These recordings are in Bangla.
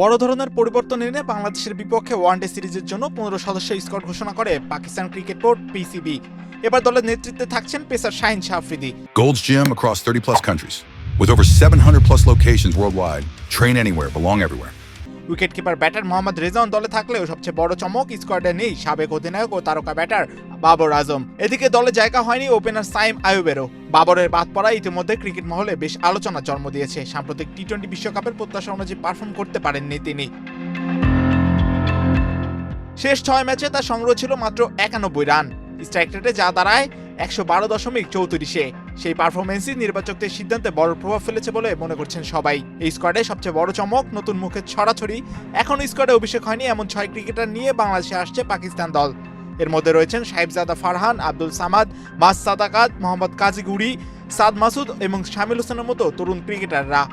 বড় ধরনের পরিবর্তন এনে বাংলাদেশের বিপক্ষে ওয়ানডে সিরিজের জন্য 15 সদস্যের স্কোয়াড ঘোষণা করে পাকিস্তান ক্রিকেট বোর্ড পিসিবি। এবার দলের নেতৃত্বে থাকছেন pacer Shaheen Shah Afridi. Gold's Gym across 30 plus countries. With over 700 plus locations worldwide. Train anywhere, belong everywhere. Wicket keeper batter Mohammad Rezaun দলে থাকলেও সবচেয়ে বড় চমক স্কোয়াডে নেই সাবেক অধিনায়ক ও তারকা ব্যাটার বাবর আজম। এদিকে দলে জায়গা হয়নি ওপেনার সাইম আয়ুবেরও। বাবরের বাদ পড়া ইতিমধ্যে ক্রিকেট মহলে বেশ আলোচনার জন্ম দিয়েছে। সাম্প্রতিক টি-20 বিশ্বকাপের প্রত্যাশা অনুযায়ী পারফর্ম করতে পারেননি তিনি। শেষ 6 ম্যাচে তার সংগ্রহ ছিল মাত্র 91 রান। স্ট্রাইক রেটে যা দাঁড়ায় 112.34। সেই পারফরমেন্সই নির্বাচকদের সিদ্ধান্তে বড় প্রভাব ফেলেছে বলে মনে করছেন সবাই। এই স্কোয়াডে সবচেয়ে বড় চমক নতুন মুখের ছড়াছড়ি। এখন স্কোয়াডে অভিষেক হয়নি এমন 6 ক্রিকেটার নিয়ে বাংলাদেশে আসছে পাকিস্তান দল। এর মধ্যে রয়েছেন সাহিবজাদা ফারহান, আব্দুল সামাদ, মাস সাদাকাত, মোহাম্মদ কাজী গুরি, সাদ মাসুদ এবং শামিল হোসেনের মতো তরুণ ক্রিকেটাররা।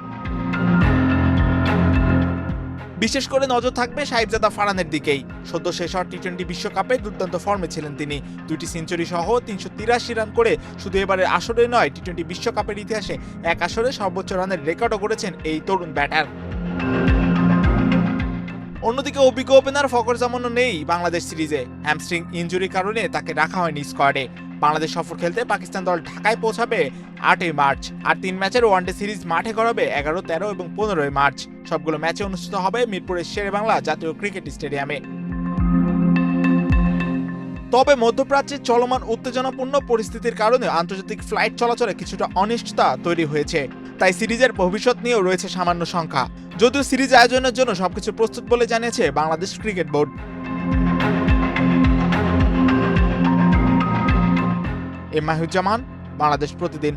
বিশেষ করে নজর থাকবে সাহিবজাদা ফারহানের দিকেই। সদ্য শেষ হওয়া টি-20 বিশ্বকাপে দুর্দান্ত ফর্মে ছিলেন তিনি। 2টি সেঞ্চুরি সহ 383 রান করে শুধু এবারের আসরে নয়, টি-20 বিশ্বকাপের ইতিহাসে এক আসরে সর্বোচ্চ রানের রেকর্ডও করেছেন এই তরুণ ব্যাটার। অন্যদিকে অভিজ্ঞ ওপেনার ফখর জামানও নেই বাংলাদেশ সিরিজে। হ্যামস্ট্রিং ইনজুরির কারণে তাকে রাখা হয়নি স্কোয়াডে। বাংলাদেশ সফর খেলতে পাকিস্তান দল ঢাকায় পৌঁছাবে 8 মার্চ। আর 3 ম্যাচের ওয়ানডে সিরিজ মাঠে গড়াবে 11, 13 এবং 15 মার্চ। সবগুলো ম্যাচে অনুষ্ঠিত হবে মিরপুরের শেরেবাংলা জাতীয় ক্রিকেট স্টেডিয়ামে। তবে মধ্যপ্রাচ্যের চলমান উত্তেজনাপূর্ণ পরিস্থিতির কারণে আন্তর্জাতিক ফ্লাইট চলাচলে কিছুটা অনিশ্চয়তা তৈরি হয়েছে। তাই সিরিজের ভবিষ্যৎ নিয়েও রয়েছে সামান্য শঙ্কা। যদিও সিরিজ আয়োজনের জন্য সবকিছু প্রস্তুত বলে জানিয়েছে বাংলাদেশ ক্রিকেট বোর্ড। মাহিউজ্জামান, বাংলাদেশ প্রতিদিন।